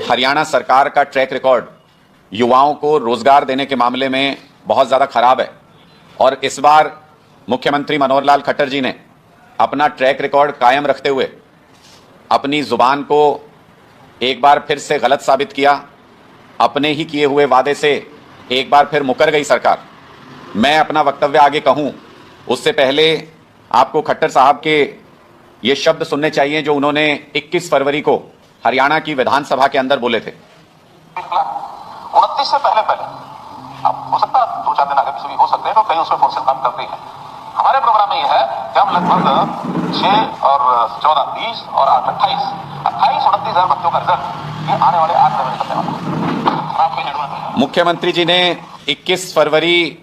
हरियाणा सरकार का track record युवाओं को रोजगार देने के मामले में बहुत ज़्यादा खराब है और इस बार मुख्यमंत्री मनोहर लाल खट्टर जी ने अपना ट्रैक रिकॉर्ड कायम रखते हुए अपनी जुबान को एक बार फिर से गलत साबित किया। अपने ही किए हुए वादे से एक बार फिर मुकर गई सरकार। मैं अपना वक्तव्य आगे कहूं उससे पहले आपको खट्टर साहब के ये शब्द सुनने चाहिए जो उन्होंने 21 फरवरी को हरियाणा की विधानसभा के अंदर बोले थे। 29 से पहले अब हो सकता है 2-4 दिन आगे पीछे भी हो सकते हैं, तो कहीं उसमें फोर्सेस काम करते हैं। हमारे प्रोग्राम में यह है कि हम लगभग 6 और 14, 20 और 8, 28 हजार बच्चों का रिजल्ट ये आने वाले 8 महीने करने वाला। मुख्यमंत्री जी ने 21 फरवरी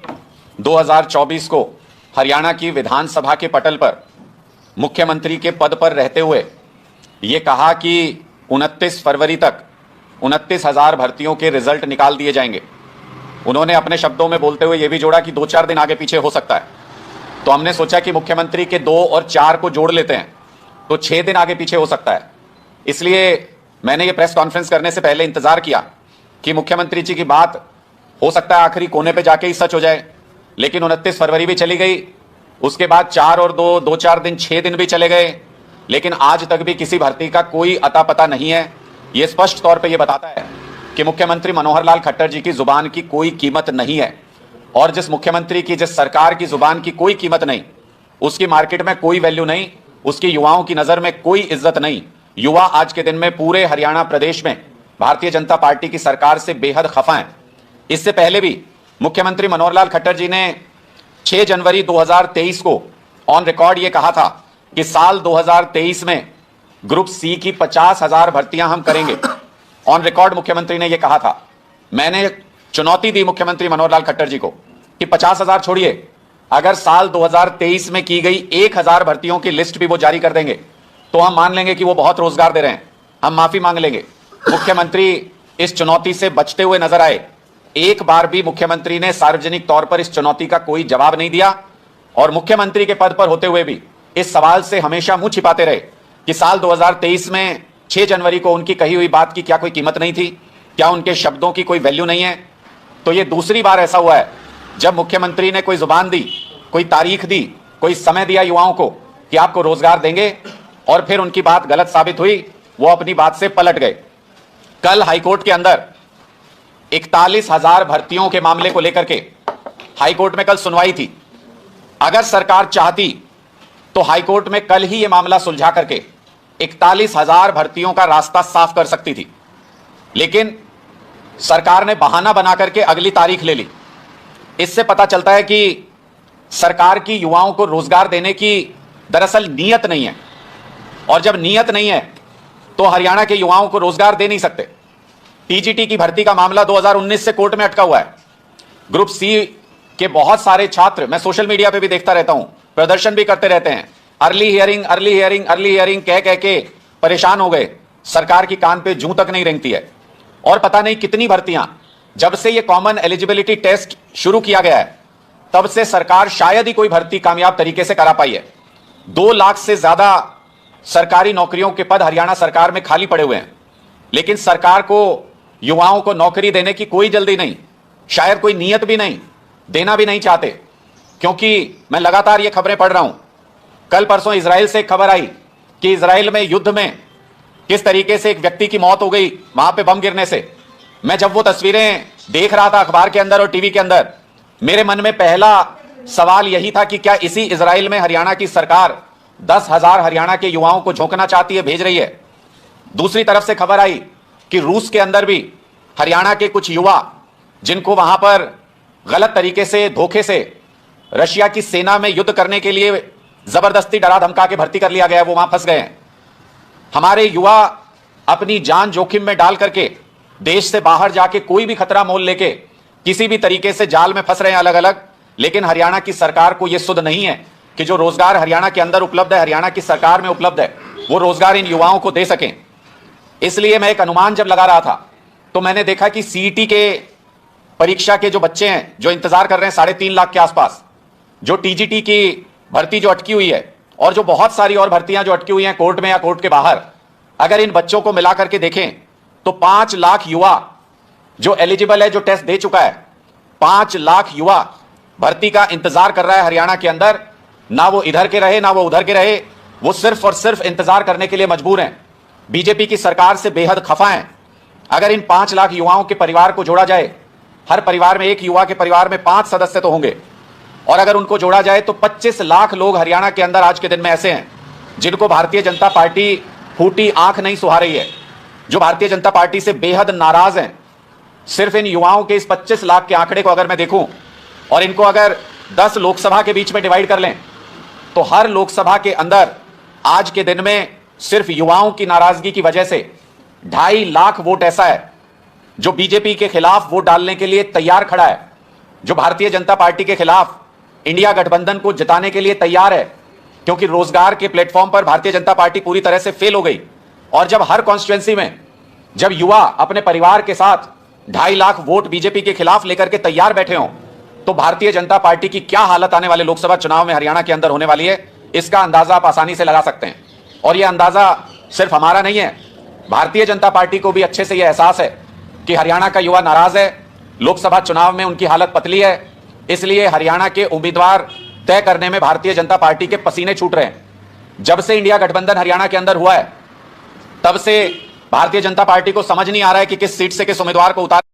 2024 को हरियाणा की विधानसभा के पटल पर मुख्यमंत्री के पद पर रहते हुए ये कहा कि 29 फरवरी तक 29,000 भर्तियों के रिजल्ट निकाल दिए जाएंगे। उन्होंने अपने शब्दों में बोलते हुए ये भी जोड़ा कि 2-4 दिन आगे पीछे हो सकता है। तो हमने सोचा कि मुख्यमंत्री के 2 और 4 को जोड़ लेते हैं तो 6 दिन आगे पीछे हो सकता है। इसलिए मैंने ये प्रेस कॉन्फ्रेंस करने से पहले इंतजार किया कि मुख्यमंत्री जी की बात हो सकता है आखिरी कोने पे जाके ही सच हो जाए। लेकिन 29 फरवरी भी चली गई, उसके बाद 4 और 2-4 दिन 6 दिन भी चले गए, लेकिन आज तक भी किसी भर्ती का कोई अता पता नहीं है। यह स्पष्ट तौर पे यह बताता है कि मुख्यमंत्री मनोहर लाल खट्टर जी की जुबान की कोई कीमत नहीं है और जिस मुख्यमंत्री की, जिस सरकार की जुबान की कोई कीमत नहीं, उसकी मार्केट में कोई वैल्यू नहीं, उसकी युवाओं की नजर में कोई इज्जत नहीं। युवा आज के दिन में पूरे हरियाणा प्रदेश में भारतीय जनता पार्टी की सरकार से बेहद खफा हैं। इससे पहले भी मुख्यमंत्री मनोहर लाल खट्टर जी ने 6 जनवरी 2023 को ऑन रिकॉर्ड ये कहा था कि साल 2023 में ग्रुप सी की 50,000 भर्तियां हम करेंगे। ऑन रिकॉर्ड मुख्यमंत्री ने यह कहा था। मैंने चुनौती दी मुख्यमंत्री मनोहर लाल खट्टर जी को कि 50,000 छोड़िए, अगर साल 2023 में की गई 1,000 भर्तियों की लिस्ट भी वो जारी कर देंगे तो हम मान लेंगे कि वो बहुत रोजगार दे रहे हैं, हम माफी मांग लेंगे। मुख्यमंत्री इस चुनौती से बचते हुए नजर आए। एक बार भी मुख्यमंत्री ने सार्वजनिक तौर पर इस चुनौती का कोई जवाब नहीं दिया और मुख्यमंत्री के पद पर होते हुए भी इस सवाल से हमेशा मुंह छिपाते रहे कि साल 2023 में 6 जनवरी को उनकी कही हुई बात की क्या कोई कीमत नहीं थी, क्या उनके शब्दों की कोई वैल्यू नहीं है। तो ये दूसरी बार ऐसा हुआ है जब मुख्यमंत्री ने कोई जुबान दी, कोई तारीख दी, कोई समय दिया युवाओं को कि आपको रोजगार देंगे और फिर उनकी बात गलत साबित हुई, वो अपनी बात से पलट गए। कल हाईकोर्ट के अंदर 41,000 भर्तियों के मामले को लेकर के हाईकोर्ट में कल सुनवाई थी। अगर सरकार चाहती तो हाईकोर्ट में कल ही यह मामला सुलझा करके 41,000 भर्तियों का रास्ता साफ कर सकती थी, लेकिन सरकार ने बहाना बना करके अगली तारीख ले ली। इससे पता चलता है कि सरकार की युवाओं को रोजगार देने की दरअसल नीयत नहीं है और जब नीयत नहीं है तो हरियाणा के युवाओं को रोजगार दे नहीं सकते। टीजीटी की भर्ती का मामला 2019 से कोर्ट में अटका हुआ है। ग्रुप सी के बहुत सारे छात्र, मैं सोशल मीडिया पे भी देखता रहता हूं, प्रदर्शन भी करते रहते हैं, अर्ली हियरिंग कह के परेशान हो गए। सरकार की कान पे जूं तक नहीं रेंगती है और पता नहीं कितनी भर्तियां, जब से ये कॉमन एलिजिबिलिटी टेस्ट शुरू किया गया है तब से सरकार शायद ही कोई भर्ती कामयाब तरीके से करा पाई है। 2 लाख से ज्यादा सरकारी नौकरियों के पद हरियाणा सरकार में खाली पड़े हुए हैं, लेकिन सरकार को युवाओं को नौकरी देने की कोई जल्दी नहीं, शायद कोई नीयत भी नहीं, देना भी नहीं चाहते। क्योंकि मैं लगातार ये खबरें पढ़ रहा हूं। कल परसों इजराइल से एक खबर आई कि इजराइल में युद्ध में किस तरीके से एक व्यक्ति की मौत हो गई वहां पे बम गिरने से। मैं जब वो तस्वीरें देख रहा था अखबार के अंदर और टीवी के अंदर, मेरे मन में पहला सवाल यही था कि क्या इसी इजराइल में हरियाणा की सरकार 10,000 हरियाणा के युवाओं को झोंकना चाहती है, भेज रही है। दूसरी तरफ से खबर आई कि रूस के अंदर भी हरियाणा के कुछ युवा, जिनको वहां पर गलत तरीके से, धोखे से रशिया की सेना में युद्ध करने के लिए जबरदस्ती डरा धमका के भर्ती कर लिया गया है, वो वहां फंस गए हैं। हमारे युवा अपनी जान जोखिम में डाल करके देश से बाहर जाके कोई भी खतरा मोल लेके किसी भी तरीके से जाल में फंस रहे हैं अलग अलग। लेकिन हरियाणा की सरकार को यह सुध नहीं है कि जो रोजगार हरियाणा के अंदर उपलब्ध है, हरियाणा की सरकार में उपलब्ध है, वो रोजगार इन युवाओं को दे सकें। इसलिए मैं एक अनुमान जब लगा रहा था तो मैंने देखा कि सीईटी के परीक्षा के जो बच्चे हैं जो इंतजार कर रहे हैं 3.5 लाख के आसपास, जो टीजीटी की भर्ती जो अटकी हुई है और जो बहुत सारी और भर्तियां जो अटकी हुई हैं कोर्ट में या कोर्ट के बाहर, अगर इन बच्चों को मिला करके देखें तो 5 लाख युवा जो एलिजिबल है, जो टेस्ट दे चुका है, 5 लाख युवा भर्ती का इंतजार कर रहा है हरियाणा के अंदर। ना वो इधर के रहे ना वो उधर के रहे, वो सिर्फ और सिर्फ इंतजार करने के लिए मजबूर हैं। बीजेपी की सरकार से बेहद खफा हैं। अगर इन 5 लाख युवाओं के परिवार को जोड़ा जाए, हर परिवार में एक युवा के परिवार में 5 सदस्य तो होंगे, और अगर उनको जोड़ा जाए तो 25 लाख लोग हरियाणा के अंदर आज के दिन में ऐसे हैं जिनको भारतीय जनता पार्टी फूटी आंख नहीं सुहा रही है, जो भारतीय जनता पार्टी से बेहद नाराज हैं। सिर्फ इन युवाओं के इस 25 लाख के आंकड़े को अगर मैं देखूं और इनको अगर 10 लोकसभा के बीच में डिवाइड कर लें, तो हर लोकसभा के अंदर आज के दिन में सिर्फ युवाओं की नाराजगी की वजह से 2.5 लाख वोट ऐसा है जो बीजेपी के खिलाफ वोट डालने के लिए तैयार खड़ा है, जो भारतीय जनता पार्टी के खिलाफ इंडिया गठबंधन को जिताने के लिए तैयार है, क्योंकि रोजगार के प्लेटफॉर्म पर भारतीय जनता पार्टी पूरी तरह से फेल हो गई। और जब हर कॉन्स्टिट्यूएंसी में जब युवा अपने परिवार के साथ 2.5 लाख वोट बीजेपी के खिलाफ लेकर के तैयार बैठे हों, तो भारतीय जनता पार्टी की क्या हालत आने वाले लोकसभा चुनाव में हरियाणा के अंदर होने वाली है, इसका अंदाजा आप आसानी से लगा सकते हैं। और यह अंदाजा सिर्फ हमारा नहीं है, भारतीय जनता पार्टी को भी अच्छे से यह एहसास है कि हरियाणा का युवा नाराज है, लोकसभा चुनाव में उनकी हालत पतली है, इसलिए हरियाणा के उम्मीदवार तय करने में भारतीय जनता पार्टी के पसीने छूट रहे हैं। जब से इंडिया गठबंधन हरियाणा के अंदर हुआ है, तब से भारतीय जनता पार्टी को समझ नहीं आ रहा है कि किस सीट से किस उम्मीदवार को उतार